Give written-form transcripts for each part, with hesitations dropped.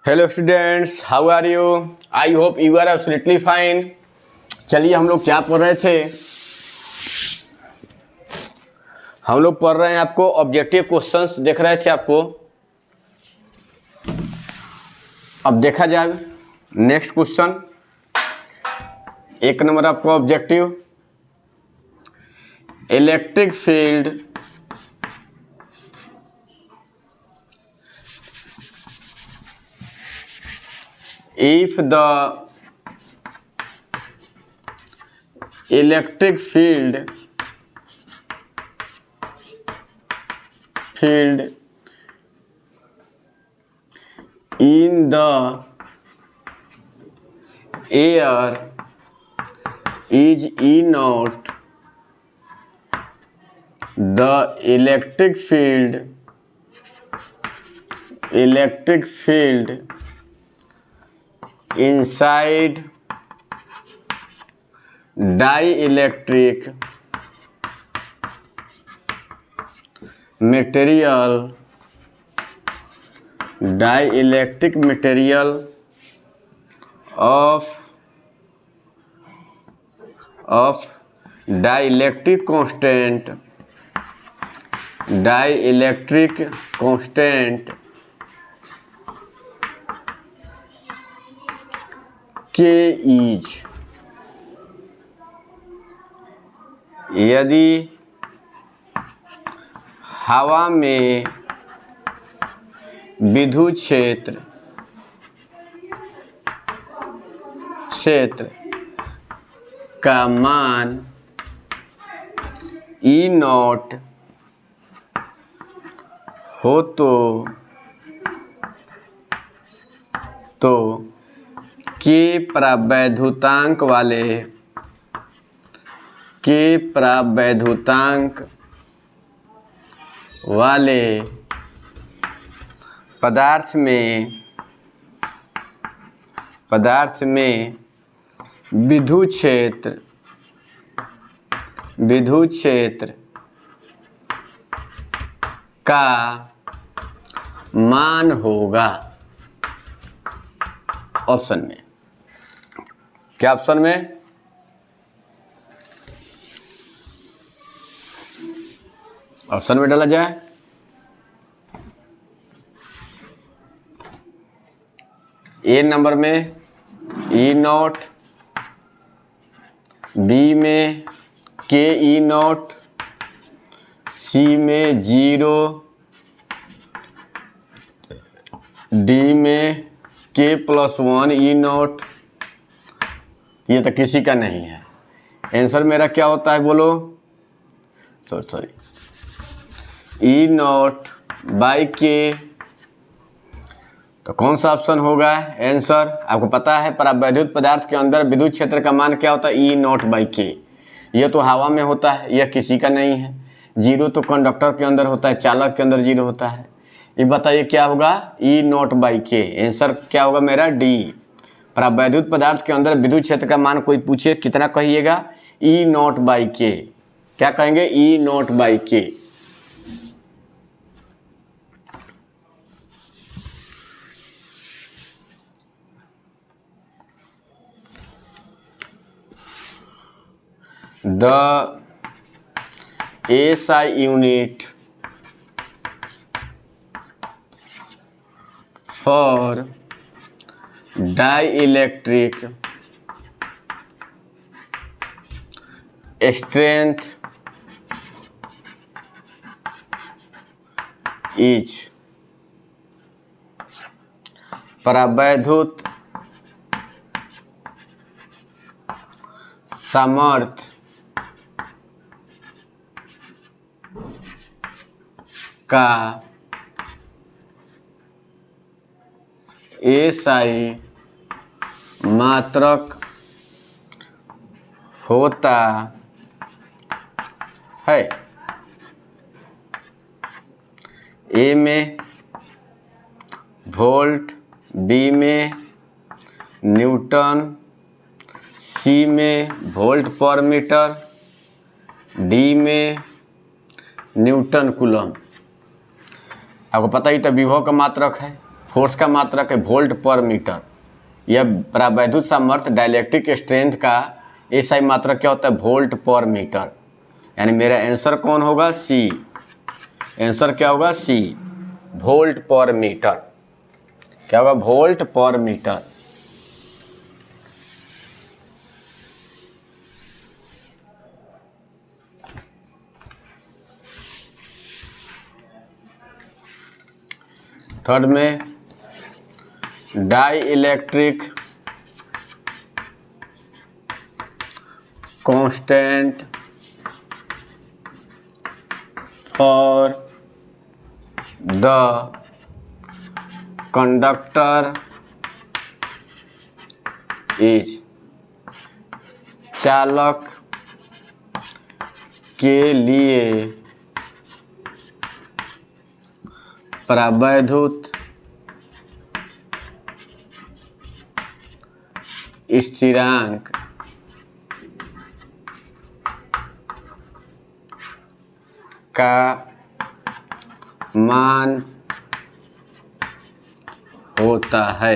Hello students, how are you? I hope you are absolutely fine. चलिए, हम लोग क्या पढ़ रहे थे? हम लोग पढ़ रहे हैं, आपको ऑब्जेक्टिव क्वेश्चंस देख रहे थे आपको। अब देखा जाए नेक्स्ट क्वेश्चन। एक नंबर आपको objective, electric field if the electric field in the air is E naught, the electric field inside dielectric material of dielectric constant K is, यदि हवा में विद्युत क्षेत्र का मान E नॉट हो तो के प्रावैधुतांक वाले पदार्थ में विद्युत क्षेत्र का मान होगा। ऑप्शन में क्या? ऑप्शन में डाला जाए। ए नंबर में E नॉट, बी में के E नॉट, सी में 0, डी में K+1 E नॉट। ये तो किसी का नहीं है। आंसर मेरा क्या होता है बोलो? सॉरी, E नॉट बाई के। तो कौन सा ऑप्शन होगा आंसर? आपको पता है परावैद्युत पदार्थ के अंदर विद्युत क्षेत्र का मान क्या होता है? E नॉट बाई के। यह तो हवा में होता है, यह किसी का नहीं है। 0 तो कंडक्टर के अंदर होता है, चालक के अंदर 0 होता है। ये बताइए क्या होगा? E नॉट बाई के। आंसर क्या होगा मेरा? डी। परावैद्युत पदार्थ के अंदर विद्युत क्षेत्र का मान कोई पूछे कितना कहिएगा? E नॉट बाई के। क्या कहेंगे? E नॉट बाई के। The SI unit for dielectric strength is, परावैद्युत सामर्थ्य का SI मात्रक होता है। ए में वोल्ट, बी में न्यूटन, सी में वोल्ट पर मीटर, डी में न्यूटन कूलम। आपको पता ही तो विभव का मात्रक है। फोर्स का मात्रक है वोल्ट पर मीटर। यह परावैद्युत सामर्थ्य डाइलेक्ट्रिक स्ट्रेंथ का एसआई मात्रक क्या होता है? Volt per metre. यानी मेरा आंसर कौन होगा? सी। आंसर क्या होगा? C, volt per metre. क्या होगा? Volt per metre. थर्ड में dielectric constant for the conductor is, चालक के लिए परावैद्युत स्थिरांक का मान होता है।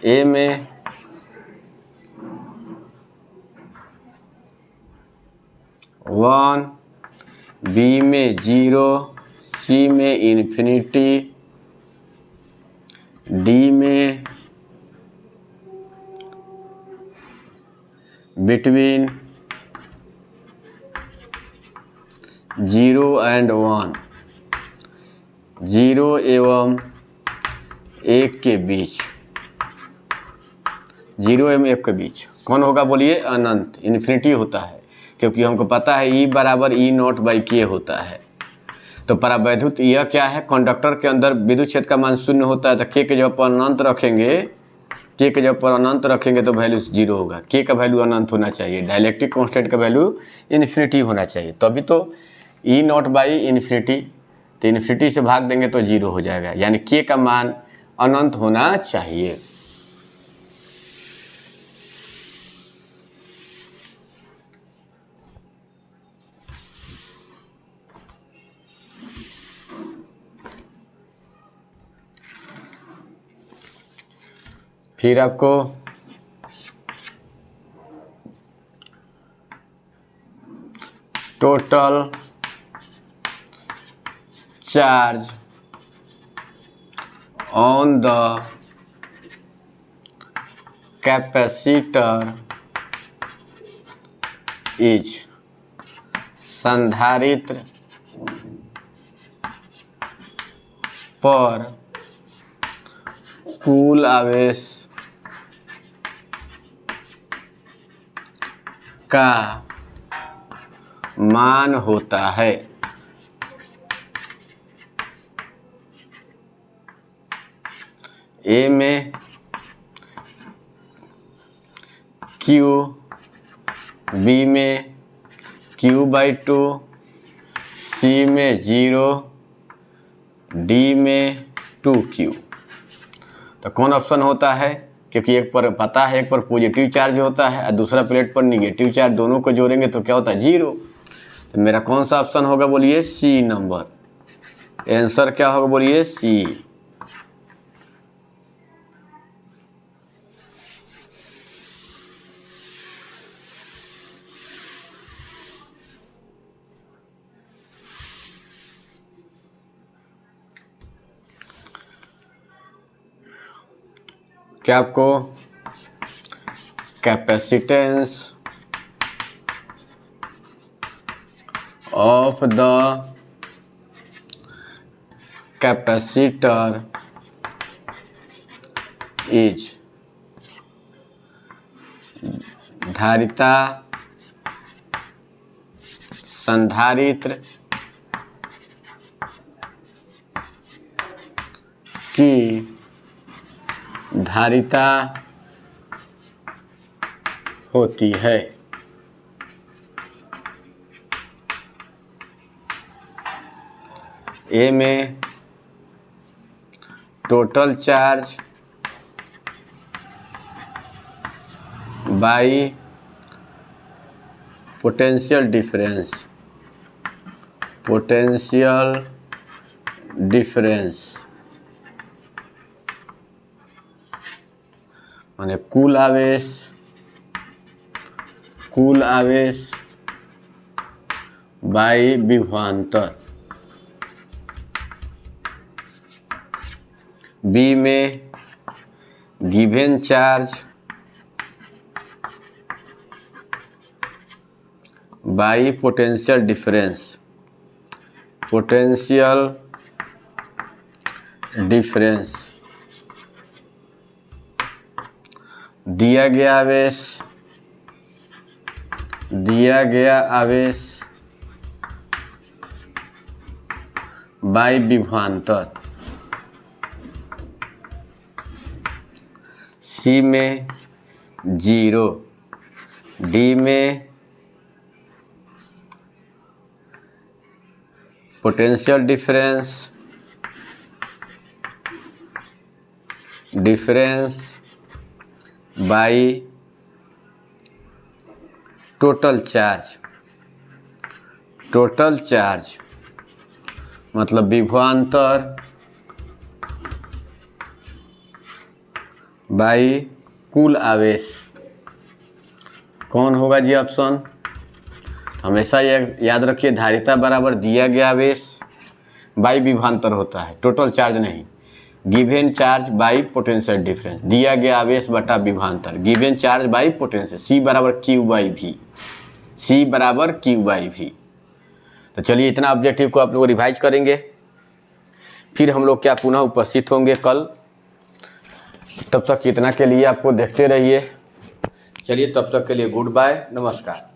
ए में 1, बी में 0, सी में इन्फिनिटी, डी में बिटवीन 0 एंड 1, 0 एवं 1 के बीच, 0 एवं 1 के बीच कौन होगा? बोलिए अनंत, इन्फिनिटी होता है, क्योंकि हमको पता है E बराबर E0/K होता है। तो परावैद्युत यह क्या है? कंडक्टर के अंदर विद्युत क्षेत्र का मान 0 होता है, तो K के जगह पर अनंत रखेंगे, K के जगह पर अनंत रखेंगे तो वैल्यू 0 होगा। K का वैल्यू अनंत होना चाहिए, डाइलेक्ट्रिक कांस्टेंट का वैल्यू इन्फिनिटी होना चाहिए, तभी तो E0/इन्फिनिटी, तो इन्फिनिटी से भाग देंगे तो 0 हो जाएगा, यानी K का मान अनंत होना चाहिए। फिर आपको total charge on the capacitor is, संधारित्र पर कुल आवेश का मान होता है। ए में Q, बी में Q/2, सी में 0, डी में 2Q। तो कौन ऑप्शन होता है? क्योंकि एक पर पता है, एक पर पॉजिटिव चार्ज होता है और दूसरा प्लेट पर निगेटिव चार्ज, दोनों को जोड़ेंगे तो क्या होता है? 0। तो मेरा कौन सा ऑप्शन होगा? बोलिए सी नंबर। आंसर क्या होगा? बोलिए सी। क्या आपको capacitance of the capacitor is, धारिता संधारित्र की धारिता होती है। ए में total charge by potential difference, potential difference माने कुल आवेश बाई विभवांतर। बी में given charge by potential difference. दिया गया आवेश बाई विभवांतर। सी में 0, डी में potential difference by total charge मतलब विभवांतर बाई कुल आवेश। कौन होगा जी ऑप्शन? हमेशा याद रखिए, धारिता बराबर दिया गया आवेश बाई विभवांतर होता है, टोटल चार्ज नहीं। Given charge by potential difference, दिया गया आवेश बटा विभवांतर, गिवन चार्ज बाई पोटेंशियल। सी बराबर क्यू बाई भी। तो चलिए, इतना ऑब्जेक्टिव को आप लोग रिवाइज करेंगे, फिर हम लोग क्या पुनः उपस्थित होंगे कल। तब तक इतना के लिए आपको देखते रहिए। चलिए, तब तक के लिए गुड बाय, नमस्कार।